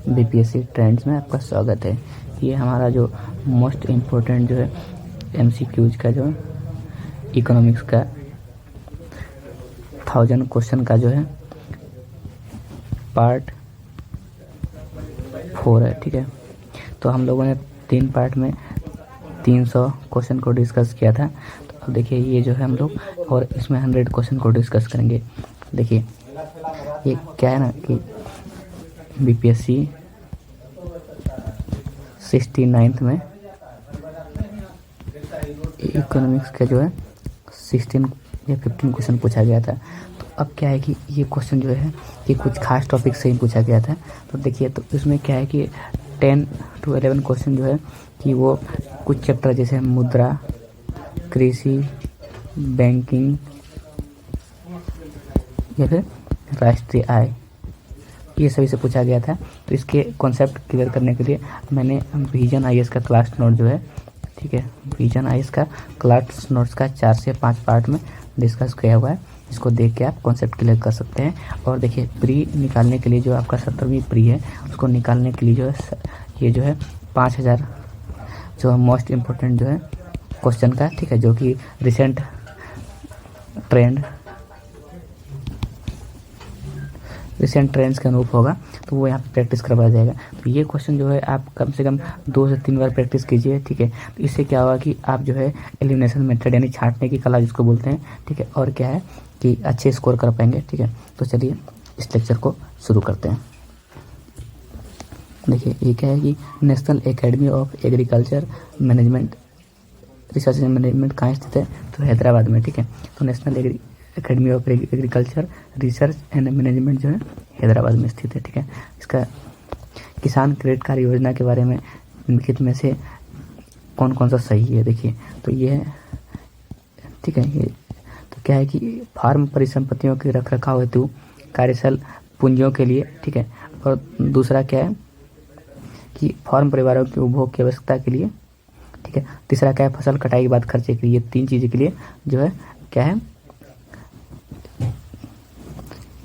BPSC trends में आपका स्वागत है। ये हमारा जो मोस्ट इम्पोर्टेंट जो है एमसीक्यूज का जो इकोनॉमिक्स का 1000 क्वेश्चन का जो है पार्ट 4 है। ठीक है, तो हम लोगों ने 3 पार्ट में 300 क्वेश्चन को डिस्कस किया था। तो अब देखिए ये जो है हम लोग और इसमें 100 क्वेश्चन को डिस्कस करेंगे। देखिए ये क्या है ना कि बीपीएससी 69th में इकोनॉमिक्स का जो है 16 या 15 क्वेश्चन पूछा गया था। तो अब क्या है कि ये क्वेश्चन जो है कि कुछ खास टॉपिक से ही पूछा गया था। तो देखिए तो इसमें क्या है कि 10 to 11 क्वेश्चन जो है कि वो कुछ चैप्टर जैसे मुद्रा, कृषि, बैंकिंग या फिर राष्ट्रीय आय, ये सभी से पूछा गया था। तो इसके कॉन्सेप्ट क्लियर करने के लिए मैंने विजन आईएएस का क्लास नोट जो है, ठीक है, विजन आईएएस का क्लास नोट्स का 4 से 5 पार्ट में डिस्कस किया हुआ है। इसको देख के आप कॉन्सेप्ट क्लियर कर सकते हैं। और देखिए प्री निकालने के लिए जो आपका 70वीं प्री है उसको निकालने के लिए जो है ये जो है 5000 जो मोस्ट इम्पोर्टेंट जो है क्वेश्चन का, ठीक है, जो कि रिसेंट ट्रेंड्स के अनुरूप होगा, तो वो यहाँ पे प्रैक्टिस करवाया जाएगा। तो ये क्वेश्चन जो है आप कम से कम 2 से 3 बार प्रैक्टिस कीजिए। ठीक है, तो इससे क्या होगा कि आप जो है एलिमिनेशन मेथड यानी छांटने की कला जिसको बोलते हैं, ठीक है, और क्या है कि अच्छे स्कोर कर पाएंगे। ठीक है, तो चलिए इस लेक्चर को शुरू करते हैं। देखिए ये क्या है कि national academy of agriculture management research and management कहाँ स्थित है, तो हैदराबाद में। ठीक है, तो national academy of agriculture research and management जो है हैदराबाद में स्थित है। ठीक है, इसका किसान क्रेडिट कार्ड योजना के बारे में निम्नलिखित में से कौन कौन सा सही है। देखिए तो ये है, ठीक है, ये तो क्या है कि फार्म परिसंपत्तियों के रखरखाव हेतु कार्यशील पूंजियों के लिए, ठीक है, और दूसरा क्या है कि फार्म परिवारों के उपभोग की आवश्यकता के लिए, ठीक है, तीसरा क्या है फसल कटाई के बाद खर्चे के लिए। 3 चीज़ों के लिए जो है क्या है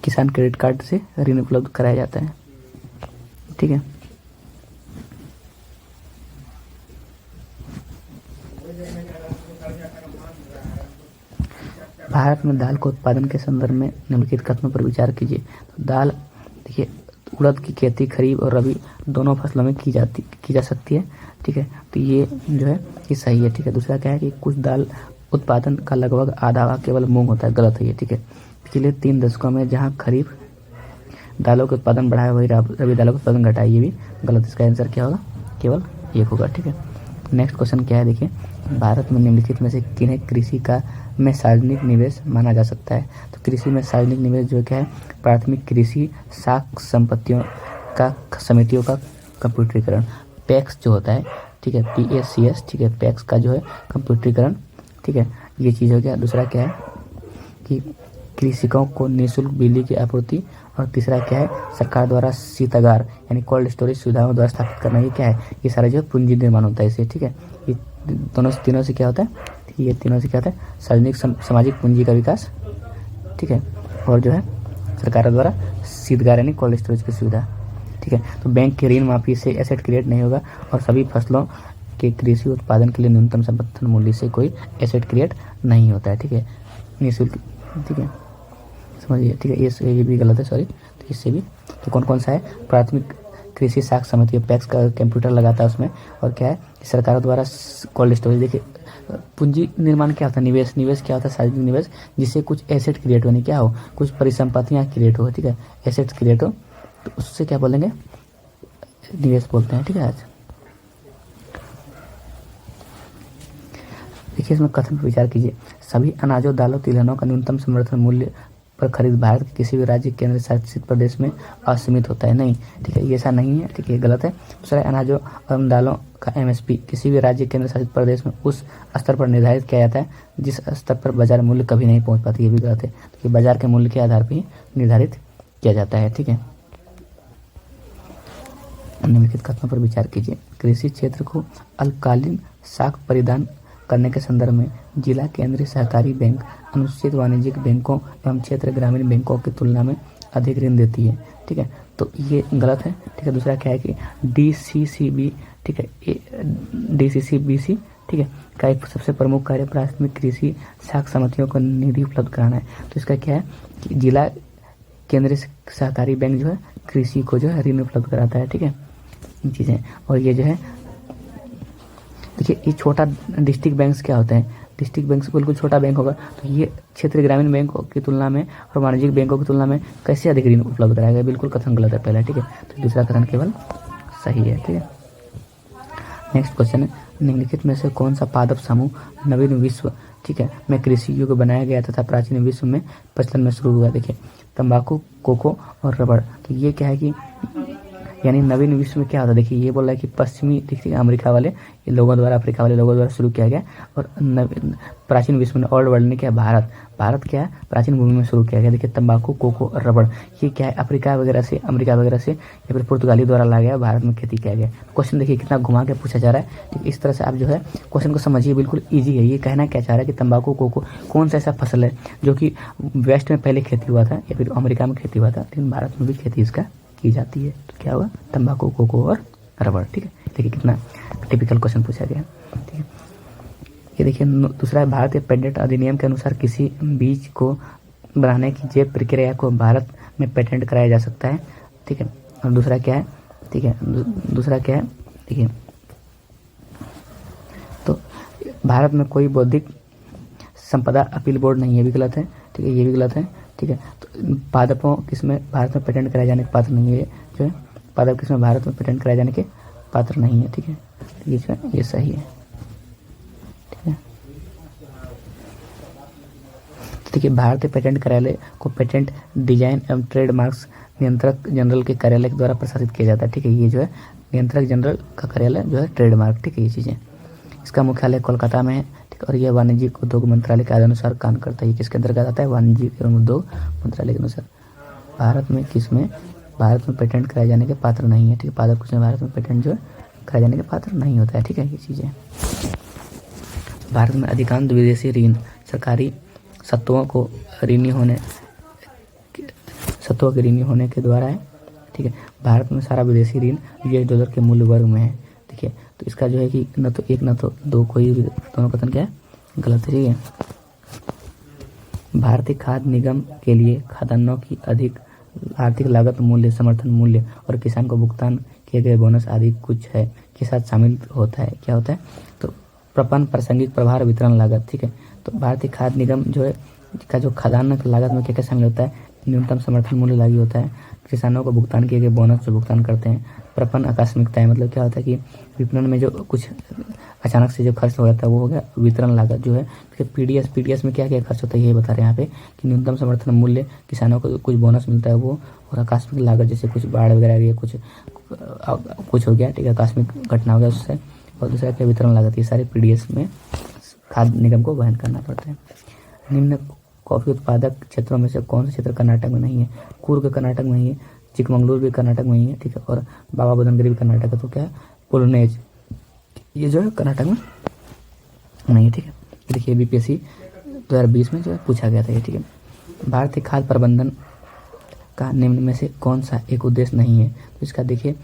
किसान क्रेडिट कार्ड से ऋण उपलब्ध कराया जाता है। ठीक है, भारत में दाल के उत्पादन के संदर्भ में निम्नलिखित कथनों पर विचार कीजिए। तो दाल, देखिए उड़द की खेती खरीफ और रबी दोनों फसलों में की जा सकती है। ठीक है, तो ये जो है ये सही है। ठीक है, दूसरा क्या है कि कुछ दाल उत्पादन का लगभग आधा भाग केवल मूंग होता है, गलत है ये। ठीक है, पिछले 3 दशकों में जहां खरीफ दालों के उत्पादन बढ़ा है वही रबी दालों का उत्पादन घटा है, ये भी गलत। इसका आंसर क्या होगा, केवल 1 होगा। ठीक है, नेक्स्ट क्वेश्चन क्या है, देखिए भारत में निम्नलिखित में से किन्हें कृषि का में सार्वजनिक निवेश माना जा सकता है। तो कृषि में सार्वजनिक निवेश जो क्या है प्राथमिक कृषि साख संपत्तियों का समितियों का कंप्यूटरीकरण, पैक्स जो होता है, ठीक है, PACS, ठीक है, पैक्स का जो है कंप्यूटरीकरण। ठीक है, ये चीज़ हो गया। दूसरा क्या है कि कृषकों को निःशुल्क बिजली की आपूर्ति, और तीसरा क्या है सरकार द्वारा शीतगार यानी कोल्ड स्टोरेज सुविधाओं द्वारा स्थापित करना। ये क्या है, ये सारा जो पूंजी निर्माण होता है इससे। ठीक है, ये तीनों से क्या होता है, ये तीनों से क्या होता है सार्वजनिक सामाजिक पूंजी का विकास। ठीक है, और जो है सरकार द्वारा शीतगार यानी कोल्ड स्टोरेज की सुविधा। ठीक है, तो बैंक की ऋण माफी से एसेट क्रिएट नहीं होगा, और सभी फसलों के कृषि उत्पादन के लिए न्यूनतम समर्थन मूल्य से कोई एसेट क्रिएट नहीं होता है। ठीक है, निःशुल्क, ठीक है, समझिए। ठीक है, ये भी गलत है, सॉरी। तो इससे भी तो कौन कौन सा है प्राथमिक कृषि साख समिति पैक्स का कंप्यूटर लगाता है उसमें, और क्या है सरकार द्वारा कोल्ड स्टोरेज। देखिए पूंजी निर्माण क्या होता है, निवेश क्या होता है सार्वजनिक निवेश, जिससे कुछ एसेट क्रिएट होने क्या हो, कुछ परिसंपत्तियाँ क्रिएट हो। ठीक है, एसेट्स क्रिएट हो, तो उससे क्या बोलेंगे निवेश बोलते हैं। ठीक है, आज देखिए इसमें कथन पर विचार कीजिए। सभी अनाजों दालों तिलहनों का न्यूनतम समर्थन मूल्य पर खरीद भारत के किसी भी राज्य केंद्र शासित प्रदेश में असीमित होता है, नहीं। ठीक है, ये ऐसा नहीं है। ठीक है, गलत है। दूसरा अनाजों और दालों का MSP किसी भी राज्य केंद्र शासित प्रदेश में उस स्तर पर निर्धारित किया जाता है जिस स्तर पर बाजार मूल्य कभी नहीं पहुंच पाती, ये भी गलत है। तो ये बाजार के मूल्य के आधार पर ही निर्धारित किया जाता है। ठीक है, निम्नलिखित कथनों पर विचार कीजिए। कृषि क्षेत्र को अल्पकालीन साख परिधान करने के संदर्भ में जिला केंद्रीय सहकारी बैंक अनुसूचित वाणिज्यिक बैंकों एवं क्षेत्र ग्रामीण बैंकों की तुलना में अधिक ऋण देती है। ठीक है, तो ये गलत है, ठीक है। दूसरा क्या है कि DCCB, ठीक है, DCCBC, ठीक है, का एक सबसे प्रमुख कार्य प्राथमिक कृषि साख समितियों को निधि उपलब्ध कराना है। तो इसका क्या है कि जिला केंद्रीय सहकारी बैंक जो है कृषि को जो है ऋण उपलब्ध कराता है, ठीक है, इन चीज़ें। और ये जो है देखिए, ये छोटा डिस्ट्रिक्ट बैंक क्या होते हैं, डिस्ट्रिक्ट बैंक बिल्कुल छोटा बैंक होगा, तो ये क्षेत्रीय ग्रामीण बैंकों की तुलना में और वाणिज्यिक बैंकों की तुलना में कैसे अधिक ऋण उपलब्ध कराएगा, बिल्कुल कथन गलत है पहला, ठीक है। तो दूसरा कथन केवल सही है, ठीक है। नेक्स्ट क्वेश्चन है, निम्नलिखित में से कौन सा पादप समूह नवीन विश्व, ठीक है, में कृषि युग बनाया गया तथा प्राचीन विश्व में प्रचलन में शुरू हुआ। देखिए, तंबाकू, कोको और रबड़। तो ये क्या है कि यानी नवीन विश्व में क्या होता है, देखिए ये बोल रहा है कि पश्चिमी, देखिए अमेरिका वाले लोगों द्वारा, अफ्रीका वाले लोगों द्वारा शुरू किया गया। और प्राचीन विश्व में, ओल्ड वर्ल्ड ने क्या, भारत क्या है, प्राचीन भूमि में शुरू किया गया। देखिए तंबाकू, कोको और रबड़, ये क्या है, अफ्रीका वगैरह से, अमेरिका वगैरह से या फिर पुर्तगाली द्वारा लाया गया, भारत में खेती किया गया। क्वेश्चन देखिए कितना घुमा के पूछा जा रहा है, ठीक, इस तरह से आप जो है क्वेश्चन को समझिए, बिल्कुल ईजी है। ये कहना क्या चाह रहा है कि तंबाकू, कोको कौन सा ऐसा फसल है जो कि वेस्ट में पहले खेती हुआ था या फिर अमेरिका में खेती हुआ था, लेकिन भारत में भी खेती इसका की जाती है। तो क्या हुआ, तंबाकू, कोको और रबड़, ठीक है। देखिए कितना टिपिकल क्वेश्चन पूछा गया, ठीक है। ये देखिए दूसरा, भारतीय पेटेंट अधिनियम के अनुसार किसी बीज को बनाने की जैव प्रक्रिया को भारत में पेटेंट कराया जा सकता है, ठीक है। और दूसरा क्या है, ठीक है, दूसरा क्या है, देखिए तो भारत में कोई बौद्धिक संपदा अपील बोर्ड नहीं है, भी गलत है, ठीक है, ये भी गलत है, ठीक है। तो पादपों किसमें भारत में पेटेंट कराए जाने के पात्र नहीं है, जो है पादप किसमें भारत में पेटेंट कराए जाने के पात्र नहीं है, ठीक है। ये जो है ये सही है, ठीक है। तो देखिए भारतीय पेटेंट कार्यालय को पेटेंट डिजाइन एवं ट्रेडमार्क्स नियंत्रक जनरल के कार्यालय के द्वारा प्रशासित किया जाता है, ठीक है। ये जो है नियंत्रक जनरल का कार्यालय जो है ट्रेडमार्क, ठीक है, ये चीज़ें। इसका मुख्यालय कोलकाता में है, ठीक, और यह वाणिज्यिक उद्योग मंत्रालय के अनुसार काम करता है। ये किसके अंतर्गत आता है, वाणिज्यिक एवं उद्योग मंत्रालय के अनुसार। भारत में पेटेंट कराए जाने के पात्र नहीं है, ठीक है। पादप किसमें भारत में पेटेंट जो है कराए जाने के पात्र नहीं होता है, ठीक है, ये चीज़ें। भारत में अधिकांश विदेशी ऋण सरकारी सत्वों के ऋणी होने के द्वारा है, ठीक है। भारत में सारा विदेशी ऋण $US के मूल्य वर्ग में है, ठीक है। तो इसका जो है कि न तो एक न तो दो, कोई दोनों कथन क्या है, गलत है, ठीक है। भारतीय खाद्य निगम के लिए खाद्यान्नों की अधिक आर्थिक लागत, मूल्य, समर्थन मूल्य और किसान को भुगतान किए गए बोनस आदि कुछ है के साथ शामिल होता है। क्या होता है, तो प्रपन्न, प्रासंगिक, प्रभार, वितरण लागत, ठीक है। तो भारतीय खाद्य निगम जो है का जो खाद्यान्न की लागत में क्या क्या शामिल होता है, न्यूनतम समर्थन मूल्य लागू होता है, किसानों को भुगतान किए गए बोनस जो भुगतान करते हैं, प्रपन्न आकस्मिकता है, मतलब क्या होता है कि विपणन में जो कुछ अचानक से जो खर्च हो जाता है वो हो गया वितरण लागत जो है। फिर पीडीएस में क्या क्या खर्च होता है ये बता रहे हैं यहाँ पे कि न्यूनतम समर्थन मूल्य, किसानों को कुछ बोनस मिलता है वो, और आकस्मिक लागत जैसे कुछ बाढ़ वगैरह आ गई, कुछ हो गया, ठीक है, आकस्मिक घटना हो गया उससे, और दूसरा क्या वितरण लागत, ये सारे पीडीएस में खाद्य निगम को वहन करना पड़ता है। निम्न कॉफी उत्पादक क्षेत्रों में से कौन सा क्षेत्र कर्नाटक में नहीं है, कूर्ग कर्नाटक में ही है, चिकमंगलुरु भी कर्नाटक में ही है, ठीक है, और बाबा बुदनगिरी भी कर्नाटक है। तो क्या है, पुलनेज, ये जो है कर्नाटक में नहीं है, ठीक है। देखिए बीपीएससी 2020 में जो है पूछा गया था ये, ठीक है। भारतीय खाद्य प्रबंधन का निम्न में से कौन सा एक उद्देश्य नहीं है, तो इसका देखिए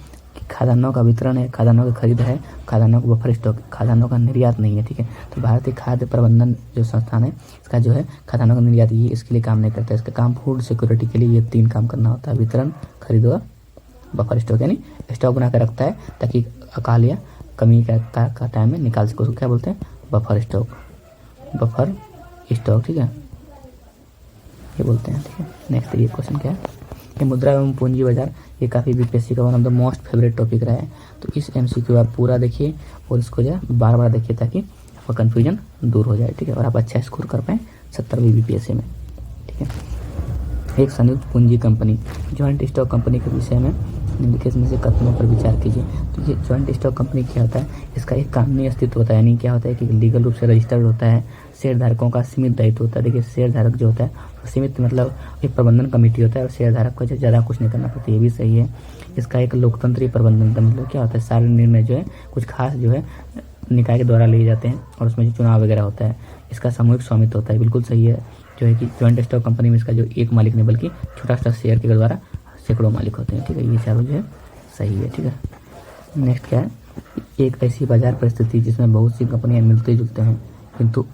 खाद्यान्नों का वितरण है, खाद्यान्नों की खरीद है, खाद्यान्नों का बफर स्टॉक, खाद्यान्नों का निर्यात नहीं है, ठीक है। तो भारतीय खाद्य प्रबंधन जो संस्थान है इसका जो है खाद्यान्नों का निर्यात, ये इसके लिए काम नहीं करता है। इसका काम फूड सिक्योरिटी के लिए ये 3 काम करना होता है, वितरण, खरीद और बफर स्टॉक, यानी स्टॉक बना कर रखता है ताकि अकाल या कमी का टाइम में निकाल सके, उसको क्या बोलते हैं, बफर स्टॉक, ठीक है, ये बोलते हैं, ठीक है। नेक्स्ट ये क्वेश्चन क्या है, ये मुद्रा एवं पूंजी बाजार, ये काफ़ी बीपीएससी का one of the most favourite topic रहा है। तो इस एमसीक्यू आप पूरा देखिए और इसको जो है बार बार देखिए ताकि आपका कन्फ्यूजन दूर हो जाए, ठीक है, और आप अच्छा स्कोर कर पाएँ 70वीं बीपीएससी में, ठीक है। एक संयुक्त पूंजी कंपनी, जॉइंट स्टॉक कंपनी के विषय में निम्नलिखित में से कथनों पर विचार कीजिए। तो ये जॉइंट स्टॉक कंपनी क्या होता है, इसका एक कानूनी अस्तित्व होता है, यानी क्या होता है कि लीगल रूप से रजिस्टर्ड होता है, शेयर धारकों का सीमित दायित्व होता है। देखिए शेयर धारक जो होता है सीमित, मतलब एक प्रबंधन कमेटी होता है और शेयर धारक को ज़्यादा कुछ नहीं करना पड़ता, ये भी सही है। इसका एक लोकतंत्री प्रबंधन, मतलब क्या होता है, सारे निर्णय जो है कुछ खास जो है निकाय के द्वारा लिए जाते हैं और उसमें जो चुनाव वगैरह होता है। इसका सामूहिक स्वामित्व होता है, बिल्कुल सही है, जो है कि जॉइंट स्टॉक कंपनी में इसका जो एक मालिक नहीं बल्कि छोटा सा शेयर के द्वारा सैकड़ों मालिक होते हैं। ठीक है, ये चारों जो है सही है। ठीक है, नेक्स्ट क्या है, एक ऐसी बाजार परिस्थिति जिसमें बहुत सी कंपनियां मिलते जुलते हैं किंतु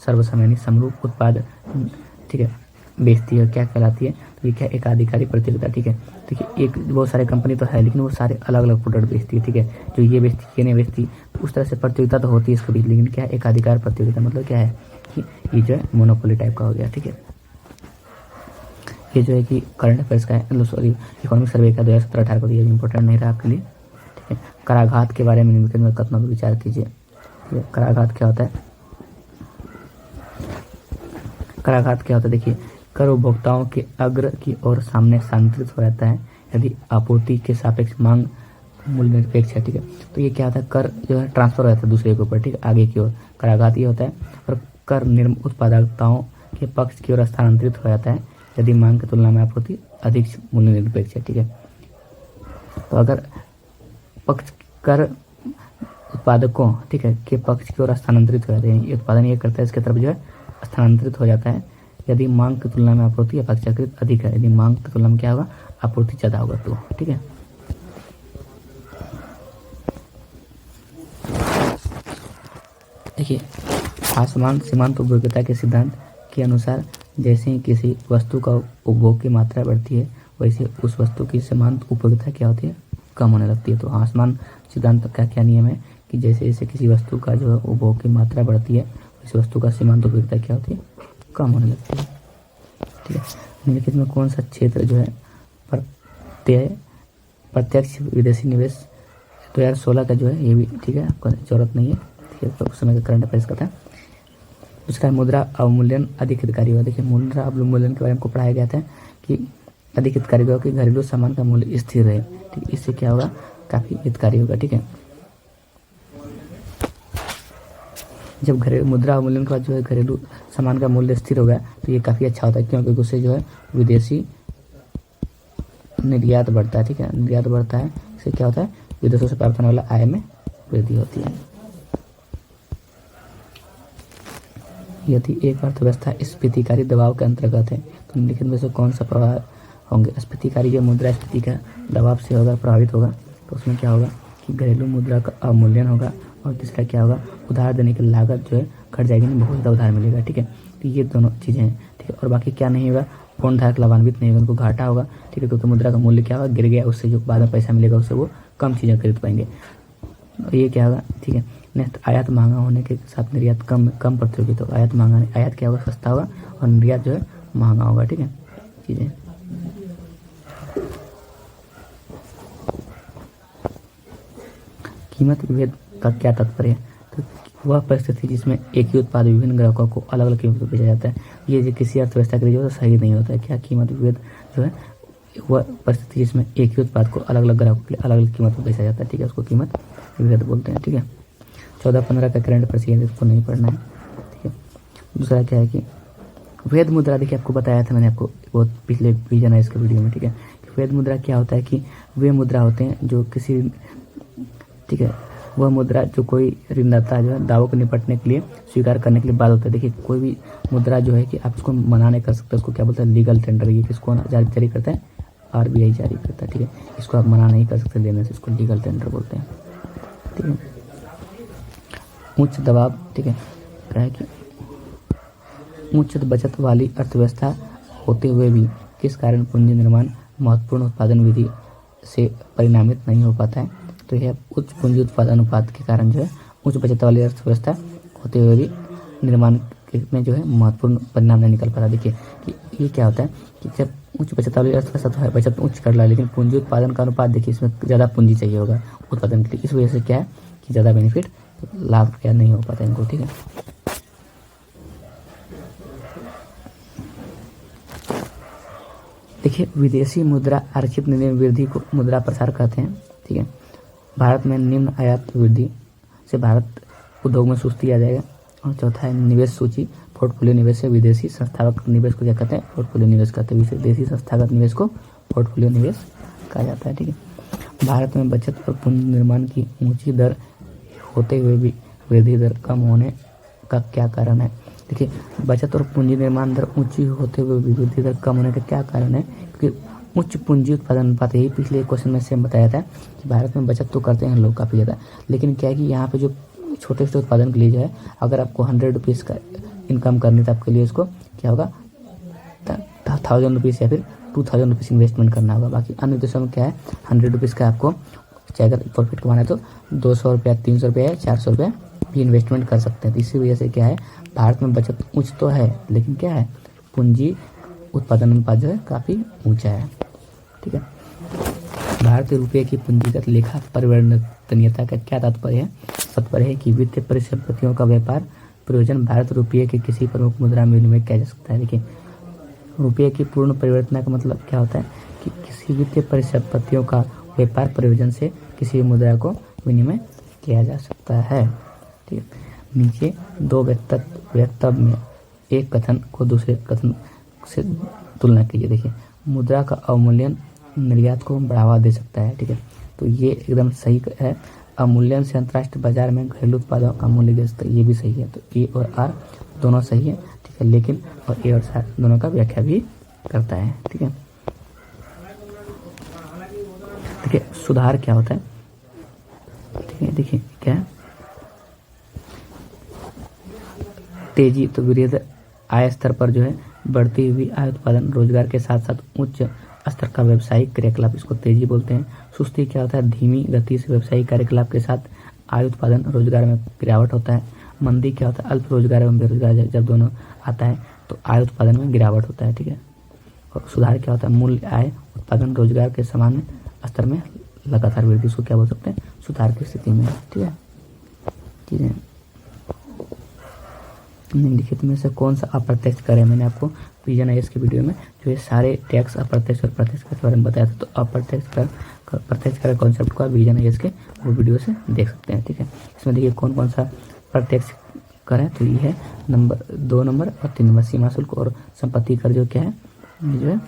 सर्वसमयानी समरूप उत्पाद, ठीक है, बेचती है, क्या कहलाती है, तो ये क्या, एकाधिकारी प्रतियोगिता। ठीक है, देखिए एक बहुत सारे कंपनी तो है लेकिन वो सारे अलग अलग प्रोडक्ट बेचती है। ठीक है, जो ये बेचती है ये नहीं बेचती, तो उस तरह से प्रतियोगिता तो होती है इसके बीच, लेकिन क्या है, एकाधिकार प्रतियोगिता मतलब क्या है कि ये जो है मोनोपोली टाइप का हो गया। ठीक है, ये जो है कि करंट अफेयर्स का है, सॉरी इकोनॉमिक सर्वे का 2017-18 को, ये इंपॉर्टेंट नहीं रहा आपके लिए। ठीक है, कराघात के बारे में निम्नलिखित में कथनों पर विचार कीजिए। ठीक है, कराघात क्या होता है, कराघात क्या होता है, देखिए कर उपभोक्ताओं के अग्र की ओर सामने स्थानांतरित हो जाता है यदि आपूर्ति के सापेक्ष मांग मूल्य निरपेक्ष है। ठीक है, तो ये क्या होता है, कर जो है ट्रांसफर हो जाता है दूसरे के ऊपर, ठीक है, आगे की ओर, कराघात ये होता है। और कर उत्पादकताओं के पक्ष की ओर स्थानांतरित हो जाता है यदि मांग की तुलना में आपूर्ति अधिक मूल्य निरपेक्ष है। ठीक है, तो अगर पक्ष कर उत्पादकों, ठीक है, के पक्ष की ओर स्थानांतरित हो जाते हैं, ये उत्पादन ये करता है इसके तरफ जो है स्थानांतरित हो जाता है यदि मांग की तुलना में आपूर्ति अपेक्षाकृत अधिक है, यदि मांग की तुलना में क्या होगा, आपूर्ति ज्यादा होगा तो। ठीक है, देखिए आसमान सीमांत उपयोगिता के सिद्धांत के अनुसार जैसे ही किसी वस्तु का उपभोग की मात्रा बढ़ती है वैसे उस वस्तु की सीमांत उपयोगिता क्या होती है, कम होने लगती है। तो आसमान सिद्धांत का क्या नियम है कि जैसे जैसे किसी वस्तु का जो है उपभोग की मात्रा बढ़ती है उस वस्तु का सीमांत उपयोगिता क्या होती है, कम होने लगती है। ठीक है, निम्नलिखित में कौन सा क्षेत्र जो है प्रत्यक्ष विदेशी निवेश 2016 का जो है, ये भी ठीक है, आपको जरूरत नहीं है। ठीक है, तो उस समय का करंट अफेयर्स का था। उसका मुद्रा अवमूल्यन अधिक हितकारी हुआ। देखिए मुद्रा अवमूल्यन के बारे में हमको पढ़ाया गया था कि अधिक हितकारी होगा कि घरेलू सामान का मूल्य स्थिर रहे। ठीक है, इससे क्या होगा, काफी हितकारी होगा। ठीक है, जब घरेलू मुद्रा अवमूल्यन के बाद जो है घरेलू सामान का मूल्य स्थिर होगा तो ये काफ़ी अच्छा होता है, क्योंकि उससे जो है विदेशी निर्यात बढ़ता है। ठीक है, निर्यात बढ़ता है, इससे क्या होता है, विदेशों से प्राप्त होने वाला आय में वृद्धि होती है। यदि एक अर्थव्यवस्था स्फीतिकारी दबाव के अंतर्गत है तो निम्नलिखित में से कौन सा प्रभाव होंगे, स्फीतिकारी जो मुद्रा स्फीति का दबाव से अगर प्रभावित होगा तो उसमें क्या होगा कि घरेलू मुद्रा का अवमूल्यन होगा, और तीसरा क्या होगा, उधार देने की लागत जो है घट जाएगी, नहीं बहुत ज़्यादा उधार मिलेगा। ठीक है, तो ये दोनों चीज़ें हैं। ठीक है, और बाकी क्या नहीं होगा, बॉन्डधारक लाभान्वित नहीं होगा, उनको घाटा होगा। ठीक है, क्योंकि मुद्रा का मूल्य क्या होगा, गिर गया, उससे जो बाद में पैसा मिलेगा उससे वो कम चीज़ें खरीद पाएंगे। ये क्या होगा, ठीक है। नेक्स्ट, आयात महंगा होने के साथ निर्यात कम प्रतियोगी, तो आयात महंगा, आयात क्या होगा, सस्ता होगा, और निर्यात जो है महंगा होगा। ठीक है, चीज़ें कीमत विभेद का क्या तात्पर्य है, तो वह परिस्थिति जिसमें एक ही उत्पाद विभिन्न ग्राहकों को अलग अलग कीमत पर बेचा जाता है, ये जो किसी अर्थव्यवस्था के लिए जो है सही नहीं होता है। क्या कीमत विभेद जो है वह परिस्थिति जिसमें एक ही उत्पाद को अलग अलग ग्राहकों के लिए अलग अलग कीमत पर बेचा जाता है। ठीक है, उसको कीमत विभेद बोलते हैं। ठीक है, 14-15 का करंट अफेयर्स इसको नहीं पढ़ना है। ठीक है, दूसरा क्या है कि वैध मुद्रा, देखिए आपको बताया था मैंने, आपको बहुत पिछले विजन है इसके वीडियो में। ठीक है, वैध मुद्रा क्या होता है कि वे मुद्रा होते हैं जो किसी, ठीक है, वह मुद्रा जो कोई ऋणदाता जो है दावों को निपटने के लिए स्वीकार करने के लिए बाध्य होता है। देखिए कोई भी मुद्रा जो है कि आप उसको मना नहीं कर सकते, उसको क्या बोलते हैं, लीगल टेंडर। ये किसको जारी करता है, RBI जारी करता है। ठीक है, इसको आप मना नहीं कर सकते लेने से, इसको लीगल टेंडर बोलते हैं। ठीक है, उच्च दबाव, ठीक है, क्या है कि उच्च बचत वाली अर्थव्यवस्था होते हुए भी किस कारण पूंजी निर्माण महत्वपूर्ण उत्पादन विधि से परिणामित नहीं हो पाता है, तो यह उच्च पूंजी उत्पादन अनुपात के कारण जो है उच्च बचत वाली अर्थव्यवस्था होते हुए भी निर्माण में जो है महत्वपूर्ण परिणाम नहीं निकल पा रहा। देखिए कि ये क्या होता है कि जब उच्च बचत वाली अर्थव्यवस्था तो है, बचत उच्च कर रहा है, लेकिन पूंजी उत्पादन का अनुपात देखिए इसमें ज़्यादा पूंजी चाहिए होगा उत्पादन के लिए, इस वजह से क्या है कि ज़्यादा बेनिफिट लाभ क्या नहीं हो पाता इनको। ठीक है, देखिए विदेशी मुद्रा आरक्षित वृद्धि को मुद्रा प्रसार कहते हैं। ठीक है, भारत में निम्न आयात वृद्धि से भारत उद्योग में सुस्ती आ जाएगा। और चौथा है निवेश सूची, पोर्टफोलियो निवेश से विदेशी संस्थागत निवेश को क्या कहते हैं, पोर्टफोलियो निवेश कहते हैं। विदेशी संस्थागत निवेश को पोर्टफोलियो निवेश कहा जाता है। ठीक है, भारत में बचत और पूंजी निर्माण की ऊंची दर होते हुए भी वृद्धि दर कम होने का क्या कारण है। देखिए बचत और पूंजी निर्माण दर ऊंची होते हुए भी वृद्धि दर कम होने का क्या कारण है, क्योंकि उच्च पूंजी उत्पादन अनुपात, यही पिछले क्वेश्चन में सेम बताया था कि भारत में बचत तो करते हैं लोग काफ़ी ज़्यादा, लेकिन क्या है कि यहाँ पे जो छोटे छोटे उत्पादन के लिए जो है अगर आपको 100 रुपीज़ का इनकम करनी है तो आपके लिए उसको क्या होगा 1000 रुपीज़ या फिर 2000 रुपीज़ इन्वेस्टमेंट करना होगा। बाकी अन्य देशों में क्या है 100 रुपीज़ का आपको चाहे अगर प्रॉफिट कमाना है तो 200 रुपया, 300 रुपया या 400 रुपया भी इन्वेस्टमेंट कर सकते हैं। तो इसी वजह से क्या है भारत में बचत उच्च तो है, लेकिन क्या है पूंजी उत्पादन अनुपात जो है काफ़ी ऊंचा है। ठीक है, भारतीय रुपये की पूंजीगत लेखा परिवर्तनीयता का क्या तात्पर्य है कि वित्तीय परिसंपत्तियों का व्यापार प्रयोजन भारत रुपये के किसी प्रमुख मुद्रा में विनिमय किया जा सकता है। देखिए, रुपये की पूर्ण परिवर्तन का मतलब क्या होता है कि किसी वित्तीय परिसंपत्तियों का व्यापार प्रयोजन से किसी मुद्रा को विनिमय किया जा सकता है। ठीक है, नीचे दो वक्तव्य में एक कथन को दूसरे कथन से तुलना कीजिए। देखिए, मुद्रा का अवमूल्यन निर्यात को बढ़ावा दे सकता है। ठीक है, तो ये एकदम सही है। अवमूल्यन से अंतर्राष्ट्रीय बाजार में घरेलू उत्पादों का मूल्य गिर सकता है, ये भी सही है। तो ए और आर दोनों सही है। ठीक है, लेकिन और ए और आर दोनों का व्याख्या भी करता है। ठीक है, देखिए सुधार क्या होता है। ठीक है, देखिए क्या है तेजी, तो वृद्धि आय स्तर पर जो है बढ़ती हुई आय उत्पादन रोजगार के साथ साथ उच्च स्तर का व्यवसायिक क्रियाकलाप, इसको तेजी बोलते हैं। सुस्ती क्या होता है धीमी गति से व्यवसायिक कार्यकलाप के साथ आय उत्पादन रोजगार में गिरावट होता है। मंदी क्या होता है अल्प रोजगार एवं बेरोजगार जब दोनों आता है तो आय उत्पादन में गिरावट होता है। ठीक है, और सुधार क्या होता है मूल्य आय उत्पादन रोजगार के सामान्य स्तर में लगातार वृद्धि, इसको क्या बोल सकते हैं सुधार की स्थिति में। ठीक है, ठीक है, निम्नलिखित में से कौन सा अप्रत्यक्ष कर है। मैंने आपको विजन आईएएस के वीडियो में जो ये सारे टैक्स अप्रत्यक्ष और प्रत्यक्ष कर के बारे में बताया था, तो अप्रत्यक्ष कर प्रत्यक्ष कर कॉन्सेप्ट को आप विजन आईएएस के वो वीडियो से देख सकते हैं। ठीक है, इसमें देखिए कौन कौन सा प्रत्यक्ष कर है, तो ये है नंबर 2 नंबर और 3 नंबर सीमा शुल्क और संपत्ति कर जो क्या है ये जो है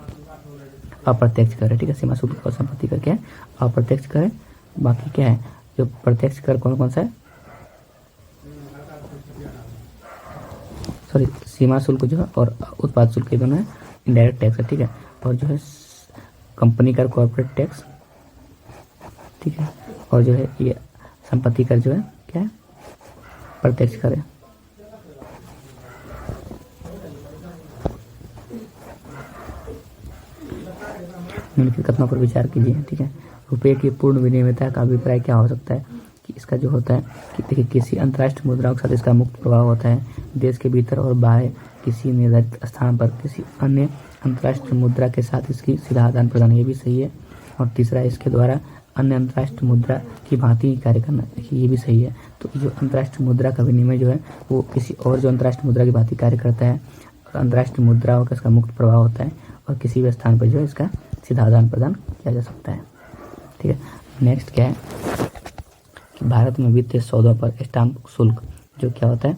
अप्रत्यक्ष कर है। ठीक है, सीमा शुल्क और संपत्ति कर क्या है अप्रत्यक्ष कर है। बाकी क्या है जो प्रत्यक्ष कर कौन कौन सा है, सॉरी सीमा शुल्क जो है और उत्पाद शुल्क ये दोनों है इनडायरेक्ट टैक्स है। ठीक है, और जो है कंपनी कर कॉर्पोरेट टैक्स। ठीक है, और जो है ये संपत्ति कर जो है क्या है प्रत्यक्ष कर है। निम्नलिखित कथनों पर विचार कीजिए। ठीक है, रुपये की पूर्ण विनिमयता का अभिप्राय क्या हो सकता है कि इसका जो होता है कि देखिए किसी अंतर्राष्ट्रीय मुद्राओं के साथ इसका मुक्त प्रभाव होता है। देश के भीतर और बाहर किसी निर्धारित स्थान पर किसी अन्य अंतर्राष्ट्रीय मुद्रा के साथ इसकी सीधा आदान प्रदान, ये भी सही है। और तीसरा इसके द्वारा अन्य अंतर्राष्ट्रीय मुद्रा की भांति कार्य करना, देखिए ये भी सही है। तो जो अंतर्राष्ट्रीय मुद्रा का विनिमय जो है वो किसी और जो अंतर्राष्ट्रीय मुद्रा की भांति कार्य करता है और अंतर्राष्ट्रीय मुद्राओं का इसका मुक्त प्रभाव होता है और किसी भी स्थान पर जो है इसका सीधा आदान प्रदान किया जा सकता है। ठीक है, नेक्स्ट क्या है कि भारत में वित्तीय सौदों पर स्टाम्प शुल्क जो क्या होता है,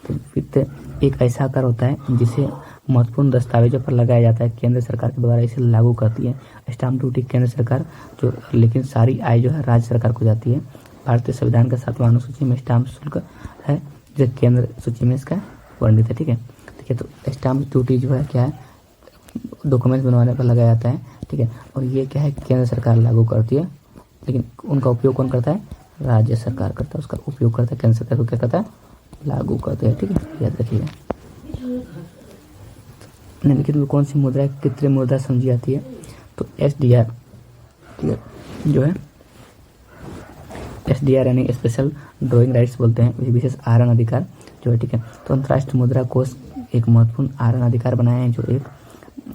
तो वित्त एक ऐसा कर होता है जिसे महत्वपूर्ण दस्तावेजों पर लगाया जाता है। केंद्र सरकार के द्वारा इसे लागू करती है। स्टाम्प ड्यूटी केंद्र सरकार जो, लेकिन सारी आय जो है राज्य सरकार को जाती है। भारतीय संविधान का 7वां अनुसूची में स्टाम्प शुल्क है जो केंद्र सूची में इसका वर्णित है। ठीक है, देखिए तो स्टाम्प ड्यूटी जो है क्या है डॉक्यूमेंट्स बनवाने पर लगाया जाता है। ठीक है, और ये क्या है केंद्र सरकार लागू करती है, लेकिन उनका उपयोग कौन करता है राज्य सरकार करता है, उसका उपयोग करता है। केंद्र सरकार को क्या करता है लागू करते हैं। ठीक है, याद रखिए। निम्नलिखित में कौन सी मुद्रा कृत्रिम मुद्रा समझी जाती है, तो एसडीआर। ठीक है, जो है एसडीआर यानी स्पेशल ड्राइंग राइट्स बोलते हैं, विशेष आहरण अधिकार जो है। ठीक है, तो अंतर्राष्ट्रीय मुद्रा कोष एक महत्वपूर्ण आहरण अधिकार बनाया है जो एक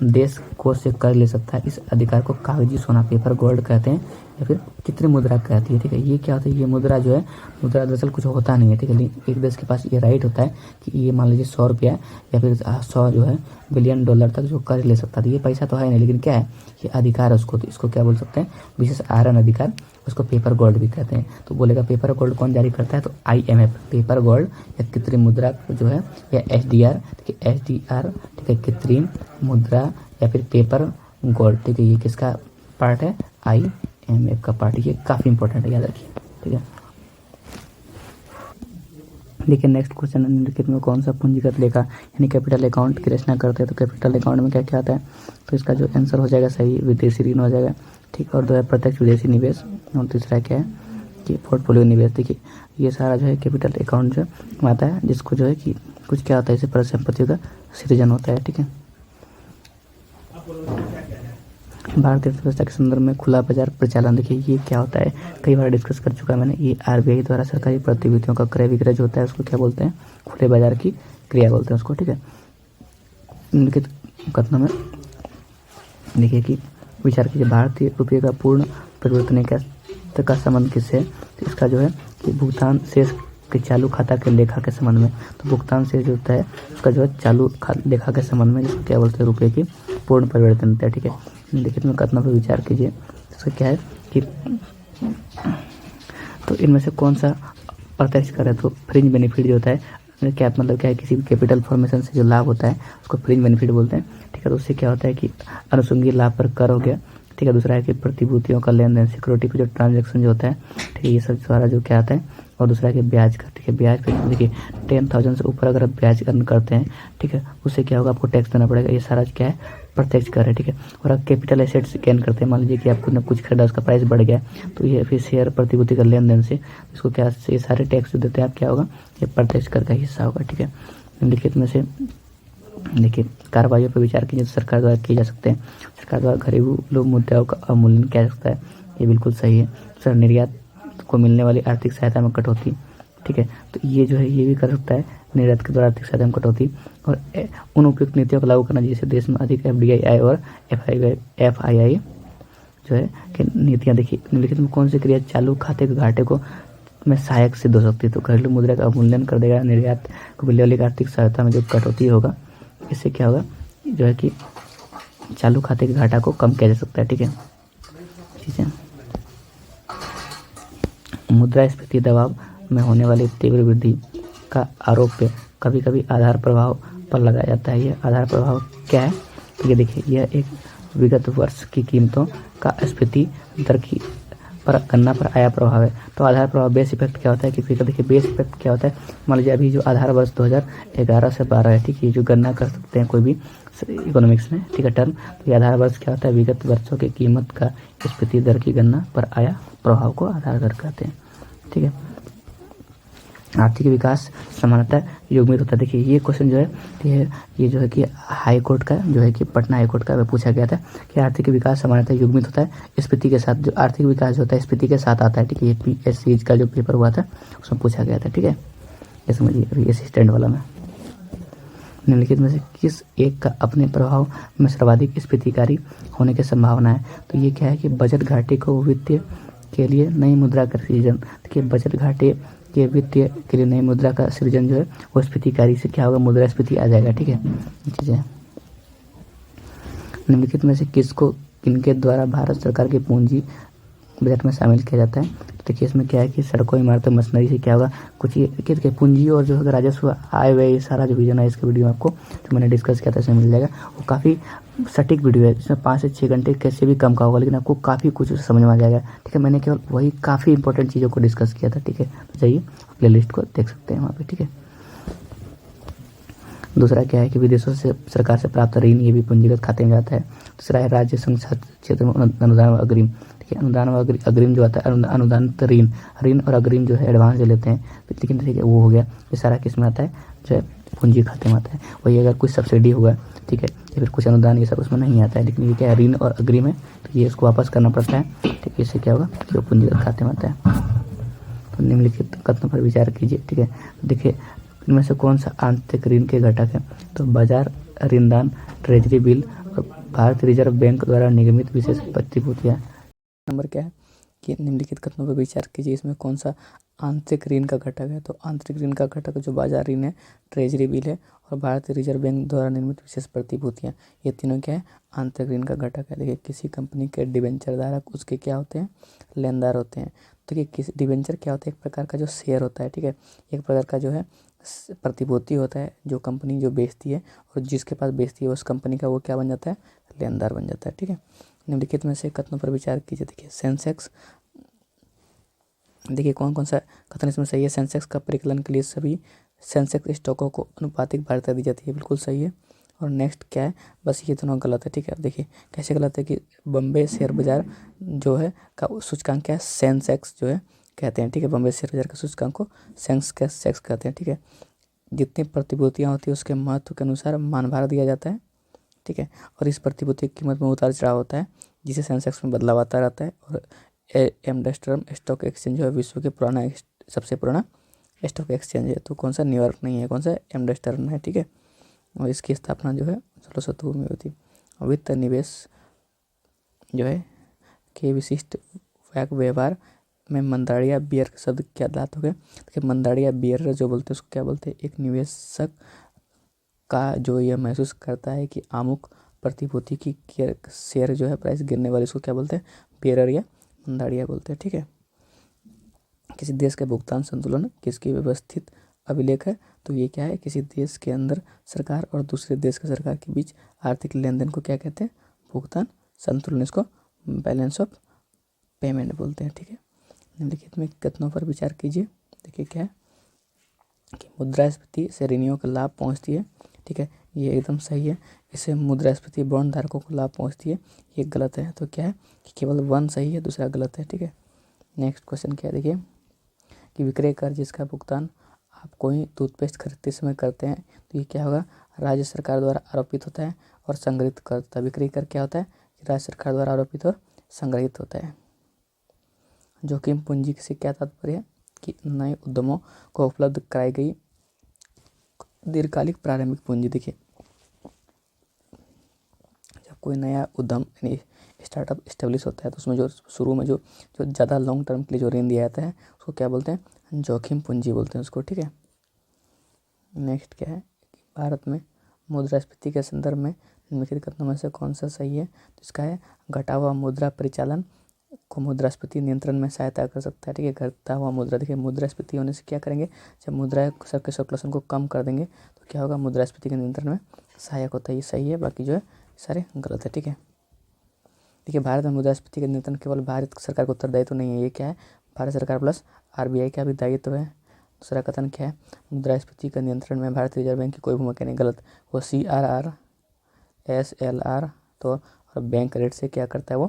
देश कोष से कर ले सकता है। इस अधिकार को कागजी सोना पेपर गोल्ड कहते हैं या फिर कृत्रिम मुद्रा कहती है। ठीक है, ये क्या होता है ये मुद्रा जो है मुद्रा दरअसल कुछ होता नहीं है। ठीक है, एक देश के पास ये राइट होता है कि ये मान लीजिए 100 रुपया या फिर 100 जो है बिलियन डॉलर तक जो कर ले सकता है। ये पैसा तो है नहीं, लेकिन क्या है ये अधिकार है उसको, तो इसको क्या बोल सकते हैं विशेष आहरण अधिकार, उसको पेपर गोल्ड भी कहते हैं। तो बोलेगा पेपर गोल्ड कौन जारी करता है, तो IMF पेपर गोल्ड या कृत्रिम मुद्रा जो है या SDR। ठीक है, SDR ठीक है कृत्रिम मुद्रा या फिर पेपर गोल्ड। ठीक है, ये किसका पार्ट है IMF का पार्ट, ये काफी इंपॉर्टेंट है याद रखिए। ठीक है, देखिए नेक्स्ट क्वेश्चन, निम्नलिखित में कौन सा पूंजीगत लेखा यानी कैपिटल अकाउंट की रचना करते हैं? तो कैपिटल अकाउंट में क्या क्या आता है? तो इसका जो आंसर हो जाएगा सही विदेशी ऋण हो जाएगा, ठीक। और 2 है प्रत्यक्ष विदेशी निवेश, और तीसरा क्या है कि पोर्टफोलियो निवेश। देखिए ये सारा जो है कैपिटल अकाउंट जो आता है, जिसको जो है कि कुछ क्या होता है, इससे परिसंपत्तियों का सृजन होता है, ठीक है। भारतीय अर्थव्यवस्था के संदर्भ में खुला बाजार परिचालन, देखिए ये क्या होता है, कई बार डिस्कस कर चुका मैंने। ये आरबीआई द्वारा सरकारी प्रतिभूतियों का क्रय विक्रय जो होता है उसको क्या बोलते हैं? खुले बाजार की क्रिया बोलते हैं उसको, ठीक है। निम्नलिखित कथनों में देखिए कि विचार कीजिए, भारतीय रुपये का पूर्ण परिवर्तन का संबंध किससे है? तो इसका जो है कि भुगतान शेष के चालू खाता के लेखा के संबंध में। तो भुगतान शेष जो होता है उसका जो है चालू लेखा के संबंध में, जिसको क्या बोलते हैं? रुपये की पूर्ण परिवर्तन होता है, ठीक है। निम्नलिखित में कथनों पर विचार कीजिए, इसका क्या है कि तो इनमें से कौन सा प्रत्यक्ष कर है? तो फ्रिंज बेनिफिट जो होता है, क्या मतलब क्या है, किसी भी कैपिटल फॉर्मेशन से जो लाभ होता है उसको फ्रिंज बेनिफिट बोलते हैं, ठीक है। तो उससे क्या होता है कि अनुषंगी लाभ पर कर हो गया, ठीक है। दूसरा है कि प्रतिभूतियों का लेन देन, सिक्योरिटी पे जो ट्रांजैक्शन जो होता है, ठीक है, ये सब सारा जो क्या आता है। और दूसरा है कि ब्याज का, ठीक है। ब्याज पे देखिए 10,000 से ऊपर अगर आप ब्याज अर्न करते हैं, ठीक है, उससे क्या होगा, आपको टैक्स देना पड़ेगा। ये सारा क्या है? प्रत्यक्ष कर है, ठीक है। और आप कैपिटल एसेट्स गेन करते हैं, मान लीजिए कि आपको ना कुछ खरीदा, उसका प्राइस बढ़ गया, तो ये फिर शेयर प्रतिभूति का लेन देन से इसको क्या, ये सारे टैक्स जो देते हैं आप, क्या होगा, ये प्रत्यक्ष कर का हिस्सा होगा, ठीक है। निम्नलिखित में से देखिए कार्रवाइयों पर विचार कीजिए, सरकार द्वारा किए जा सकते हैं। सरकार द्वारा घरेलू मुद्राओं का अवमूल्यन किया जा सकता है, ये बिल्कुल सही है। सर निर्यात को मिलने वाली आर्थिक सहायता में कटौती, ठीक है, तो ये जो है ये भी कर सकता है, निर्यात के द्वारा आर्थिक सहायता में कटौती। और उन उपयुक्त नीतियों को लागू करना जिससे देश में अधिक एफडीआई आए और एफआईआई जो है कि नीतियाँ। देखिए निम्नलिखित में कौन सी क्रिया चालू खाते के घाटे को में सहायक सिद्ध हो सकती है? तो घरेलू मुद्रा का अवमूल्यन कर देगा, निर्यात को मिलने वाली आर्थिक सहायता में जो कटौती होगा, इससे क्या होगा जो है कि चालू खाते के घाटा को कम किया जा सकता है, ठीक है। ठीक है, मुद्रास्फीति दबाव में होने वाली तीव्र वृद्धि का आरोप पे कभी कभी आधार प्रभाव पर लगाया जाता है। यह आधार प्रभाव क्या है? तो ये देखिए, यह एक विगत वर्ष की कीमतों का स्फीति दर की पर गन्ना पर आया प्रभाव है। तो आधार प्रभाव बेस इफेक्ट क्या होता है कि फिर देखिए बेस इफेक्ट क्या होता है, मान लीजिए अभी जो आधार वर्ष 2011 से 12 है, ठीक है, ये जो गन्ना कर सकते हैं कोई भी इकोनॉमिक्स में, ठीक है, टर्म। तो ये आधार वर्ष क्या होता है? विगत वर्षों की कीमत का स्फीति दर की गणना पर आया प्रभाव को आधार दर कहते हैं, ठीक है। आर्थिक विकास सामान्यतः युग्मित होता है। देखिए ये क्वेश्चन जो है ये जो है कि हाई कोर्ट का जो है कि पटना हाई कोर्ट का पूछा गया था कि आर्थिक विकास सामान्यतः युग्मित होता है स्फीति के साथ। जो आर्थिक विकास जो होता है स्फीति के साथ आता है, ठीक है। ये पीएससी का जो पेपर हुआ था उसमें पूछा गया था, ठीक है। ये समझिए अभी असिस्टेंट वाला में। निम्नलिखित में से किस एक का अपने प्रभाव में सर्वाधिक स्फीतिकारी होने की संभावना है? तो ये क्या है कि बजट घाटे को वित्तीय के लिए नई मुद्रा का सृजन। देखिए बजट घाटे के वित्तीय के लिए नई मुद्रा का सृजन जो है वो स्फीतिकारी से क्या होगा? मुद्रास्फीति आ जाएगा, ठीक है। चीजें निम्नलिखित में से किसको किनके द्वारा भारत सरकार की पूंजी बजट में शामिल किया जाता है? तो देखिए इसमें क्या है कि सड़कों, इमारतों, मशीनरी से क्या होगा, कुछ ये पूंजी और जो है राजस्व आय व्यय सारा जो विजन है इसका वीडियो आपको जो मैंने डिस्कस किया था इसमें मिल जाएगा। वो काफ़ी सटीक वीडियो है, इसमें 5 से 6 घंटे कैसे भी कम का होगा, लेकिन आपको काफ़ी कुछ समझ में आ जाएगा, ठीक है। मैंने केवल वही काफ़ी इंपॉर्टेंट चीज़ों को डिस्कस किया था, ठीक है। तो जाइए प्ले लिस्ट को देख सकते हैं वहाँ पर, ठीक है। दूसरा क्या है कि विदेशों से सरकार से प्राप्त ऋण, ये भी पूंजीगत खाते में जाता है। दूसरा है राज्य संघ क्षेत्र में अनुदान व अग्रिम, ठीक है। अनुदान व अग्रिम जो आता है, अनुदान तो ऋण और अग्रिम जो है एडवांस जो लेते हैं, लेकिन ठीक है वो हो गया। ये सारा किस में आता है? जो है पूंजी खाते में आता है। वही अगर कुछ सब्सिडी हुआ, ठीक है, या फिर कुछ अनुदान, ये सब उसमें नहीं आता है, लेकिन ये क्या है? ऋण और अग्रिम है, तो ये इसको वापस करना पड़ता है, ठीक है। इससे क्या होगा कि वो पूंजीगत खाते में आता है। तो निम्नलिखित कथनों पर विचार कीजिए, ठीक है। देखिए इनमें से कौन सा आंतरिक ऋण के घटक है? तो बाजार ऋणदान, ट्रेजरी बिल और भारतीय रिजर्व बैंक द्वारा निर्मित विशेष प्रतिभूतियां। नंबर क्या है कि निम्नलिखित कथनों पर विचार कीजिए, इसमें कौन सा आंतरिक ऋण का घटक है? तो आंतरिक ऋण का घटक जो बाजार ऋण है, ट्रेजरी बिल है और भारतीय रिजर्व बैंक द्वारा निर्मित विशेष प्रतिभूतियां, ये तीनों क्या है? आंतरिक ऋण का घटक है। देखिए किसी कंपनी के डिबेंचर धारक उसके क्या होते हैं? लेनदार होते हैं। देखिए किसी डिबेंचर क्या होता है? एक प्रकार का जो शेयर होता है, ठीक है, एक प्रकार का जो है प्रतिभूति होता है जो कंपनी जो बेचती है, और जिसके पास बेचती है उस कंपनी का वो क्या बन जाता है? लेनदार बन जाता है, ठीक है। निम्नलिखित में से कथनों पर विचार कीजिए। देखिए सेंसेक्स देखिए कौन कौन सा कथन इसमें सही है। सेंसेक्स का परिकलन के लिए सभी सेंसेक्स स्टॉकों को अनुपातिक भारिता दी जाती है, बिल्कुल सही है। और नेक्स्ट क्या है, बस ये दोनों गलत है, ठीक है। अब देखिए कैसे गलत है कि बम्बे शेयर बाजार जो है का सूचकांक क्या है, सेंसेक्स जो है कहते हैं, ठीक है। बम्बे शेयर बाजार के सूचकांक को सेंसेक्स कहते हैं, ठीक है। जितनी प्रतिभूतियाँ होती है उसके महत्व के अनुसार मानभार दिया जाता है, ठीक है। और इस प्रतिभूति की कीमत में उतार चढ़ाव होता है, जिसे सेंसेक्स में बदलाव आता रहता है। और एम्स्टर्डम स्टॉक एक्सचेंज जो है विश्व के सबसे पुराना स्टॉक एक्सचेंज है। तो कौन सा, न्यूयॉर्क नहीं है, कौन सा, एम्स्टर्डम है, ठीक है। और इसकी स्थापना जो है 1672 में हुई थी। वित्त निवेश जो है के विशिष्ट व्यवहार में मंदाड़िया बियर शब्द क्या धातु है। देखिए मंदाड़िया बियर जो बोलते हैं उसको क्या बोलते हैं, एक निवेशक का जो यह महसूस करता है कि अमुक प्रतिभूति की शेयर जो है प्राइस गिरने वाली, उसको क्या बोलते हैं, बेरर या मंदाड़िया बोलते हैं, ठीक है। किसी देश का भुगतान संतुलन किसकी व्यवस्थित अभिलेख है, तो ये क्या है, किसी देश के अंदर सरकार और दूसरे देश के सरकार के बीच आर्थिक लेन देन को क्या कहते हैं, भुगतान संतुलन, इसको बैलेंस ऑफ पेमेंट बोलते हैं, ठीक है। निम्नलिखित में कथनों पर विचार कीजिए। देखिए क्या है कि मुद्रास्फीति से ऋणियों को लाभ पहुंचती है, ठीक है, ये एकदम सही है। इससे मुद्रास्फीति बॉन्ड धारकों को लाभ पहुंचती है, ये गलत है। तो क्या है कि केवल वन सही है, दूसरा गलत है, ठीक है। नेक्स्ट क्वेश्चन क्या है, देखिए कि विक्रय कर जिसका भुगतान आप कोई टूथपेस्ट खरीदते समय करते हैं, तो ये क्या होगा, राज्य सरकार द्वारा आरोपित होता है और संग्रहित कर होता है। विक्रय कर क्या होता है कि राज्य सरकार द्वारा आरोपित और संग्रहित होता है। जोखिम पूंजी से क्या तात्पर्य है कि नए उद्यमों को उपलब्ध कराई गई दीर्घकालिक प्रारंभिक पूंजी। देखिए जब कोई नया उद्यम यानी स्टार्टअप इस्टेब्लिश होता है तो उसमें जो शुरू में जो ज़्यादा लॉन्ग टर्म के लिए जो ऋण दिया जाता है उसको क्या बोलते हैं, जोखिम पूंजी बोलते हैं उसको, ठीक है। नेक्स्ट क्या है कि भारत में मुद्रास्फीति के संदर्भ में निम्नलिखित कथनों में से कौन सा सही है, तो इसका है घटा हुआ मुद्रा परिचालन को मुद्रास्फीति नियंत्रण में सहायता कर सकता है, ठीक है। घटता हुआ मुद्रा, देखिए मुद्रास्फीति होने से क्या करेंगे, जब मुद्रा के सर्कुलेशन को कम कर देंगे तो क्या होगा, मुद्रास्फीति के नियंत्रण में सहायक होता है, ये सही है। बाकी जो है सारे गलत है, ठीक है। देखिए भारत में मुद्रास्फीति का नियंत्रण केवल भारत सरकार का उत्तरदायित्व नहीं है, ये क्या है, भारत सरकार प्लस आरबीआई का भी दायित्व है। दूसरा कथन क्या है, मुद्रास्फीति का नियंत्रण में भारतीय रिजर्व बैंक की कोई भूमिका नहीं, गलत। वो CRR SLR तो और बैंक रेट से क्या करता है, वो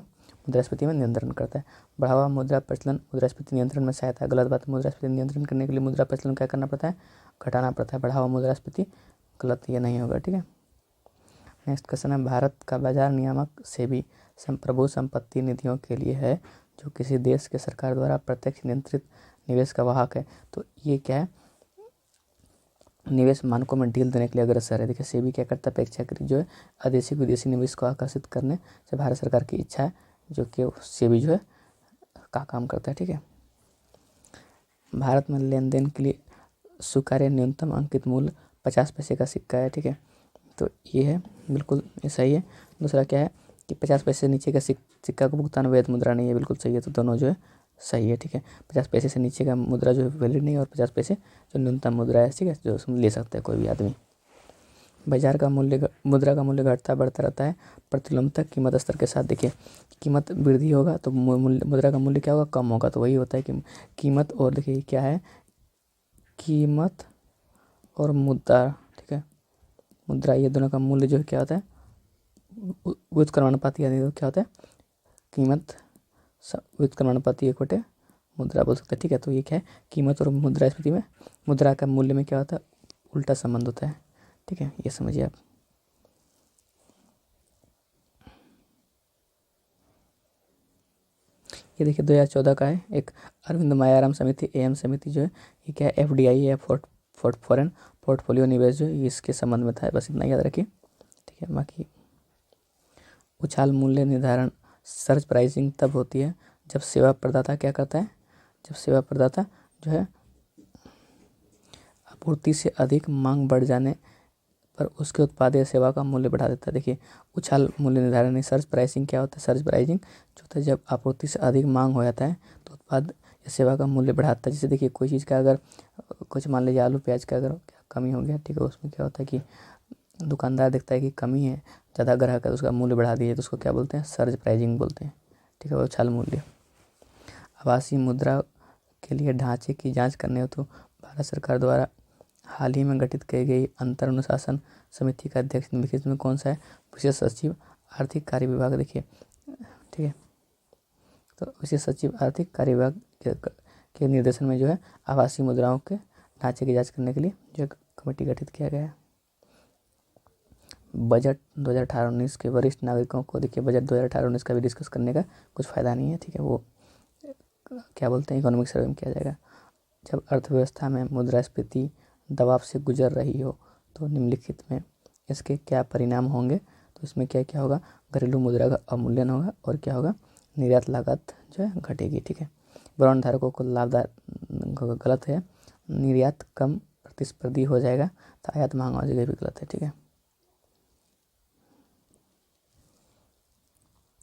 मुद्रास्फीति में नियंत्रण करता है। बढ़ावा मुद्रा प्रचलन मुद्रास्फीति नियंत्रण में सहायता है, गलत बात। मुद्रास्फीति नियंत्रण करने के लिए मुद्रा प्रचलन क्या करना पड़ता है, घटाना पड़ता है। बढ़ावा मुद्रास्फीति गलत, ये नहीं होगा, ठीक है। नेक्स्ट क्वेश्चन है, भारत का बाजार नियामक सेबी प्रभु संपत्ति निधियों के लिए है जो किसी देश के सरकार द्वारा प्रत्यक्ष नियंत्रित निवेश का वाहक है। तो ये क्या है, निवेश मानकों में ढील देने के लिए अग्रसर है। देखिए सेबी क्या करता है, अपेक्षाकृत जो है अदेशी विदेशी निवेश को आकर्षित करने से भारत सरकार की इच्छा है, जो कि सेबी जो है का काम करता है, ठीक है। भारत में लेन देन के लिए स्वीकार्य न्यूनतम अंकित मूल्य 50 पैसे का सिक्का है, ठीक है। तो ये है, बिल्कुल ये सही है। दूसरा क्या है कि 50 पैसे से नीचे का सिक्का का भुगतान वैध मुद्रा नहीं है, बिल्कुल सही है। तो दोनों जो है सही है, ठीक है। 50 पैसे से नीचे का मुद्रा जो है वैलिड नहीं है, और 50 पैसे जो न्यूनतम मुद्रा है, ठीक है, जो उसमें ले सकता है कोई भी आदमी। बाजार का मूल्य, मुद्रा का मूल्य घटता बढ़ता रहता है प्रतिलोमता कीमत स्तर के साथ। देखिए कीमत वृद्धि होगा तो मुद्रा का मूल्य क्या होगा, कम होगा। तो वही होता है कि कीमत, और देखिए क्या है, कीमत और मुद्रा, ठीक है, मुद्रा, ये दोनों का मूल्य जो है क्या होता है, व्युत्क्रमानुपाती, यानी क्या होता है, कीमत व्युत्क्रमानुपाती एक बटे मुद्रा बोल सकते हैं, ठीक है। तो ये क्या है, कीमत और मुद्रास्फीति में मुद्रा का मूल्य में क्या होता है, उल्टा संबंध होता है, ठीक है, ये समझिए आप। ये देखिए 2014 का है, एक अरविंद मायाराम समिति AM समिति जो है, ये क्या है, FDI है, फॉरेन पोर्टफोलियो निवेश जो है, इसके संबंध में था, बस इतना याद रखिए, ठीक है। बाकी उछाल मूल्य निर्धारण सर्च प्राइसिंग तब होती है जब सेवा प्रदाता क्या करता है, जब सेवा प्रदाता जो है आपूर्ति से अधिक मांग बढ़ जाने पर उसके उत्पाद या सेवा का मूल्य बढ़ा देता है। देखिए उछाल मूल्य निर्धारण नहीं, सर्च प्राइसिंग क्या होता है, सर्च प्राइसिंग जो होता है जब आपूर्ति से अधिक मांग हो जाता है तो उत्पाद या सेवा का मूल्य बढ़ाता है। जैसे देखिए कोई चीज़ का अगर कुछ मान लीजिए आलू प्याज का अगर कमी हो गया, ठीक है, उसमें क्या होता है कि दुकानदार देखता है कि कमी है, ज़्यादा ग्राहक है, तो उसका मूल्य बढ़ा दिए, तो उसको क्या बोलते हैं, सर्ज प्राइजिंग बोलते हैं, ठीक है, वो उछाल मूल्य। आभासी मुद्रा के लिए ढांचे की जांच करने हेतु भारत सरकार द्वारा हाल ही में गठित की गई अंतर अनुशासन समिति का अध्यक्ष निम्नलिखित में कौन सा है? विशेष सचिव आर्थिक कार्य विभाग। देखिए ठीक है, तो विशेष सचिव आर्थिक कार्य विभाग के निर्देशन में जो है आभासी मुद्राओं के ढांचे की जांच करने के लिए जो कमेटी गठित किया गया है। बजट 2018-19 के वरिष्ठ नागरिकों को देखिए बजट 2018-19 का भी डिस्कस करने का कुछ फ़ायदा नहीं है, ठीक है, वो क्या बोलते हैं इकोनॉमिक सर्वे में किया जाएगा। जब अर्थव्यवस्था में मुद्रास्फीति दबाव से गुजर रही हो तो निम्नलिखित में इसके क्या परिणाम होंगे? तो इसमें क्या क्या होगा? घरेलू मुद्रा का अवमूल्यन होगा और क्या होगा? निर्यात लागत जो है घटेगी, ठीक है। बॉन्ड धारकों को लाभदायक गलत है, निर्यात कम प्रतिस्पर्धी हो जाएगा तो आयात महंगा हो जाएगा, भी गलत है, ठीक है।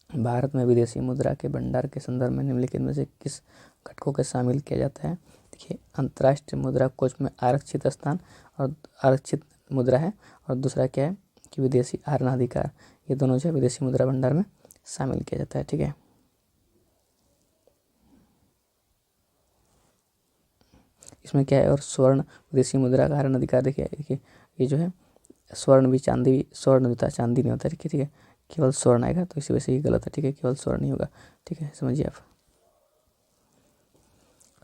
भारत में विदेशी मुद्रा के भंडार के संदर्भ में निम्नलिखित में से किस घटकों को शामिल किया जाता है? देखिए अंतर्राष्ट्रीय मुद्रा कोष में आरक्षित स्थान और आरक्षित मुद्रा है, और दूसरा क्या है कि विदेशी आहरण अधिकार, ये दोनों जो है विदेशी मुद्रा भंडार में शामिल किया जाता है, ठीक है। इसमें क्या है? और स्वर्ण विदेशी मुद्रा का आहरण अधिकार, देखिए ये जो है स्वर्ण भी स्वर्ण होता है, चांदी नहीं होता है, ठीक है, केवल स्वर्ण आएगा, तो इसी वजह से ही गलत है, ठीक है, केवल स्वर्ण नहीं होगा, ठीक है, समझिए आप।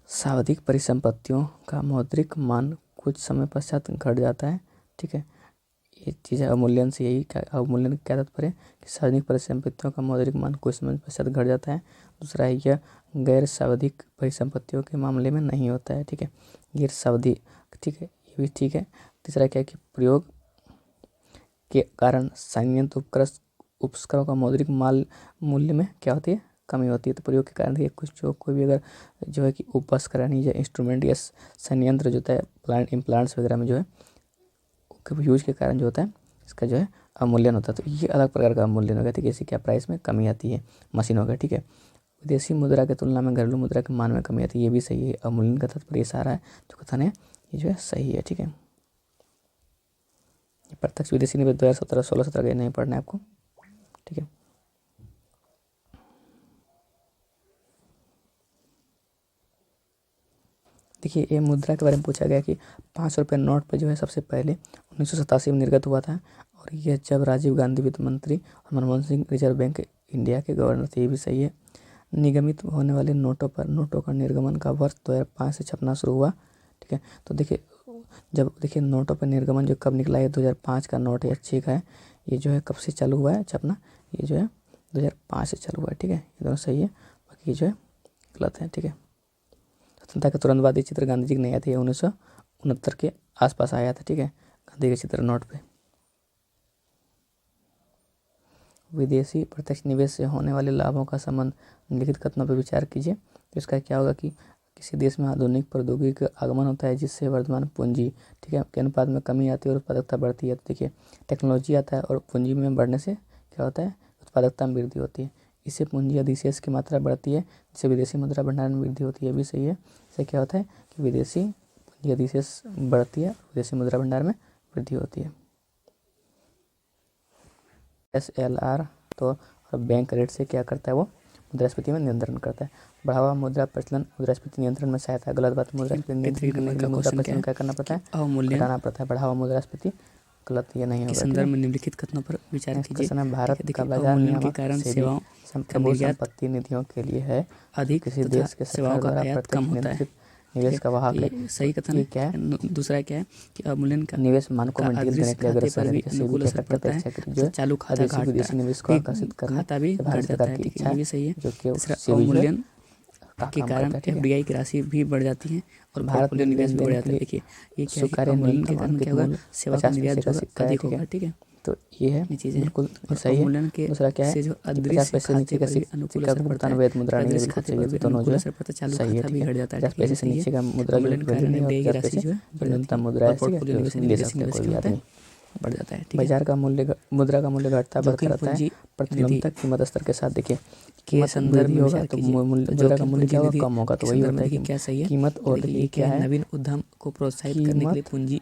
सावधिक परिसंपत्तियों का मौद्रिक मान कुछ समय पश्चात घट जाता है, ठीक है, ये चीज़ है अवमूल्यन से, यही अवमूल्यन क्या तात्पर्य है कि सावधिक परिसंपत्तियों का मौद्रिक मान कुछ समय पश्चात घट जाता है। दूसरा है यह गैर सावधिक परिसंपत्तियों के मामले में नहीं होता है, ठीक है, गैर सावधि, ठीक है, ये भी ठीक है। तीसरा क्या है कि प्रयोग के कारण संयंत्र उपकरणों का मौद्रिक मूल्य में क्या होती है? कमी होती है। तो प्रयोग के कारण देखिए कुछ जो कोई भी अगर जो है कि उपकरण या इंस्ट्रूमेंट या संयंत्र जो होता है प्लांट इम्प्लांट्स वगैरह में जो है यूज के कारण जो होता है इसका जो है अवमूल्यन होता है, तो ये अलग प्रकार का अवमूल्यन होगा, ठीक है, इसी क्या प्राइस में कमी आती है मशीनों का, ठीक है। विदेशी मुद्रा के तुलना में घरेलू मुद्रा के मान में कमी आती है, ये भी सही है, अवमूल्यन का तात्पर्य सारा है जो कथन है ये जो है सही है, ठीक है। प्रत्यक्ष विदेशी निवेश 2017-16-17 का नहीं पढ़ना है आपको, ठीक है। देखिए ये मुद्रा के बारे में पूछा गया कि 500 रुपये नोट पर जो है सबसे पहले 1987 में निर्गत हुआ था, और यह जब राजीव गांधी वित्त मंत्री और Manmohan Singh reserve bank India के गवर्नर थे, ये भी सही है। निगमित होने वाले नोटों का निर्गमन का वर्ष 2005 से छपना शुरू हुआ, ठीक है। तो देखिए जब देखिए नोटों पर निर्गमन जो कब निकला है, 2005 का नोट या 6 का है, ये जो है कब से चालू हुआ है छपना? ये जो है 2005 से चालू हुआ है, ठीक है, ये दोनों सही है, बाकी ये जो है गलत है, ठीक है। स्वतंत्रता के तुरंत बाद ये चित्र गांधी जी के नहीं आया था, 1969 के आसपास आया था, ठीक है, गांधी का चित्र नोट पे। विदेशी प्रत्यक्ष निवेश से होने वाले लाभों का संबंध निम्नलिखित कथनों पर विचार कीजिए। तो इसका क्या होगा कि किसी देश में आधुनिक प्रौद्योगिकी का आगमन होता है जिससे वर्तमान पूंजी, ठीक है, के अनुपात में कमी आती है और उत्पादकता बढ़ती है। तो देखिए टेक्नोलॉजी आता है और पूंजी में बढ़ने से क्या होता है? उत्पादकता में वृद्धि होती है, इससे पूंजी अधिशेष की मात्रा बढ़ती है, जिससे विदेशी मुद्रा भंडार में वृद्धि होती है, भी सही है। इससे क्या होता है कि विदेशी पूंजी अधिशेष बढ़ती है, विदेशी मुद्रा भंडार में वृद्धि होती है। SLR तो बैंक रेट से क्या करता है? वो मुद्रास्फीति में नियंत्रण करता है। बढ़ावा मुद्रा प्रचलन मुद्रास्फीति नियंत्रण में सहायता है, गलत बात। मुद्रास्फीति नियंत्रण करने के लिए मुद्रा प्रचलन क्या करना पड़ता है? अवमूल्यन घटाना पड़ता है। बढ़ावा मुद्रास्फीति गलत, ये नहीं होगा। संदर्भ में निम्नलिखित कथनों पर विचार कीजिए। भारत का बाजार नियमन के कारण सेवाओं संपत्ति निधियों के लिए है अधिक, किसी देश के सेवाओं का आयात कम होता है, निवेश का वाहक है। सही कथन है। क्या है? दूसरा क्या है कि अवमूल्यन का निवेश मानकों में करने के लिए अग्रसर है, अनुकूल असर पड़ता है, जो चालू खाता घाटा विदेशी निवेश को आकर्षित करने खाता भी घट जाता है, ठीक है, ये भी सही है। जो कि अवमूल्यन के कारण FDI की राशि भी बढ़ जाती है और भारत में निवेश भी बढ़ जाता है। देखिए ये क्या है? अवमूल्यन के कारण क्या होगा? सेवा का निर्यात जो अधिक होगा, ठीक है, तो ये है चीजें बिल्कुल सही है। दूसरा क्या है? जो अदृश्य खाते पर भी अनुकूल असर पड़ता है, वैध मुद्रा नहीं खाते पर भी अनुकूल असर पड़ता है, चालू खाता भी घट जाता है, 50 पैसे से नीचे का मुद्रा जो FDI की राशि जो है न्यूनतम मुद्रा है, पोर्टफोलियो निवेश ले सकते हैं, कोई भी आदमी बढ़ जाता है, ठीक है। बाजार का मूल्य मुद्रा का मूल्य घटता बढ़ता रहता है प्रतिनिधि कीमत स्तर के साथ। देखिए के संदर्भ में होगा तो मुद्रा का मूल्य क्या होगा? कम होगा, तो वही होता है कि क्या सही है कीमत। और ये क्या है? नवीन उद्यम को प्रोत्साहित करने के लिए पूंजी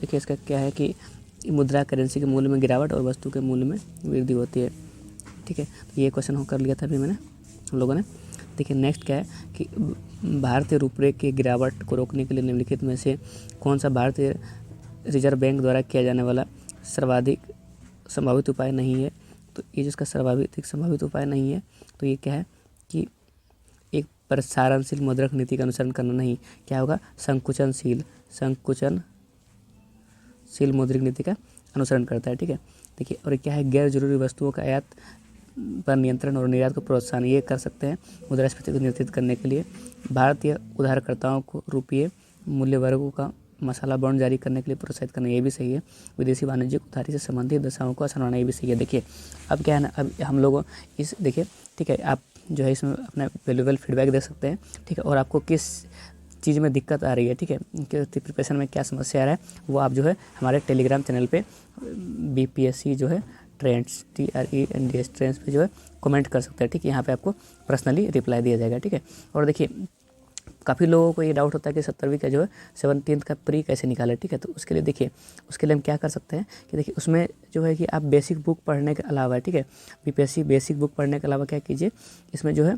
देखिए इसका क्या है कि मुद्रा करेंसी के मूल्य में गिरावट और वस्तु के मूल्य में वृद्धि होती है। ठीक है, तो ये क्वेश्चन हो कर लिया था अभी मैंने हम लोगों ने। देखिए नेक्स्ट क्या है कि भारतीय रुपये की गिरावट को रोकने के लिए निम्नलिखित में से कौन सा भारतीय रिजर्व बैंक द्वारा किया जाने वाला सर्वाधिक संभावित उपाय नहीं है? तो ये जिसका सर्वाधिक संभावित उपाय नहीं है तो ये क्या है कि एक प्रसारणशील मुद्रक नीति का अनुसरण करना नहीं, क्या होगा? संकुचनशील मौद्रिक नीति का अनुसरण करता है। ठीक है, देखिए, और क्या है? गैर जरूरी वस्तुओं का आयात पर नियंत्रण और निर्यात को प्रोत्साहन ये कर सकते हैं मुद्रास्फीति को नियंत्रित करने के लिए। भारतीय उधारकर्ताओं को रुपये मूल्य वर्गों का मसाला बॉन्ड जारी करने के लिए प्रोत्साहित करना, ये भी सही है। विदेशी वाणिज्यिक उधारी से संबंधित दशाओं को आसान बनाना, ये भी सही है। देखिए, अब क्या है ना, अब हम लोग इस देखिए, ठीक है, आप जो है इसमें अपना वैल्यूएबल फीडबैक दे सकते हैं। ठीक है, और आपको किस चीज़ में दिक्कत आ रही है, ठीक है, प्रिपरेशन में क्या समस्या आ रहा है, वो आप जो है हमारे टेलीग्राम चैनल पे BPSC जो है ट्रेंड्स TRENDS ट्रेंड्स पे जो है कमेंट कर सकते हैं। ठीक है, यहाँ पे आपको पर्सनली रिप्लाई दिया जाएगा। ठीक है, और देखिए, काफ़ी लोगों को ये डाउट होता है कि 17वीं का जो है 17th का प्री कैसे निकालें। ठीक है, तो उसके लिए देखिए, उसके लिए हम क्या कर सकते हैं कि देखिए, उसमें जो है कि आप बेसिक बुक पढ़ने के अलावा, ठीक है, BPSC बेसिक बुक पढ़ने के अलावा क्या कीजिए, इसमें जो है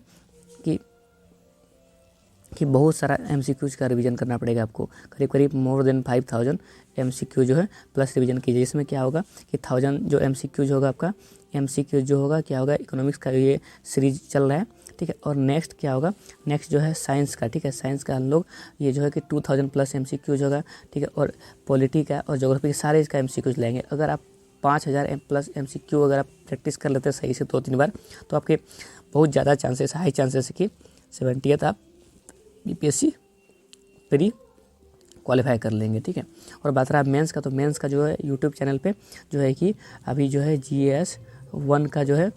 कि बहुत सारा MCQs का रिवीजन करना पड़ेगा आपको, करीब करीब मोर देन 5000 MCQ जो है प्लस रिवीजन कीजिए। इसमें क्या होगा कि 1000 जो MCQ होगा आपका, MCQ जो होगा क्या होगा, इकोनॉमिक्स का ये सीरीज चल रहा है। ठीक है, और नेक्स्ट क्या होगा, नेक्स्ट जो है साइंस का। ठीक है, साइंस का हम लोग ये जो है कि 2000 प्लस MCQ होगा। ठीक है, और पॉलिटी का और ज्योग्राफी के सारे इसका MCQ लेंगे। अगर आप 5000 प्लस MCQ अगर आप प्रैक्टिस कर लेते हैं सही से 2-3 बार, तो आपके बहुत ज़्यादा चांसेस, हाई चांसेस कि 70th आप BPSC प्री क्वालिफाई कर लेंगे। ठीक है, और बात रहा मेंस का, तो मेंस का जो है यूट्यूब चैनल पे जो है कि अभी जो है GS 1 का जो है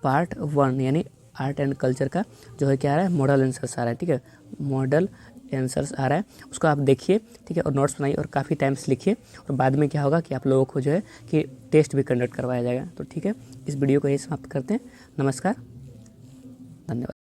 पार्ट 1 यानी आर्ट एंड कल्चर का जो है क्या आ रहा है, मॉडल आंसर्स आ रहा है। ठीक है, मॉडल आंसर्स आ रहा है, उसको आप देखिए। ठीक है, और नोट्स बनाइए और काफ़ी टाइम से लिखिए, और बाद में क्या होगा कि आप लोगों को जो है कि टेस्ट भी कंडक्ट करवाया जाएगा। तो ठीक है, इस वीडियो को यही समाप्त करते हैं। नमस्कार, धन्यवाद।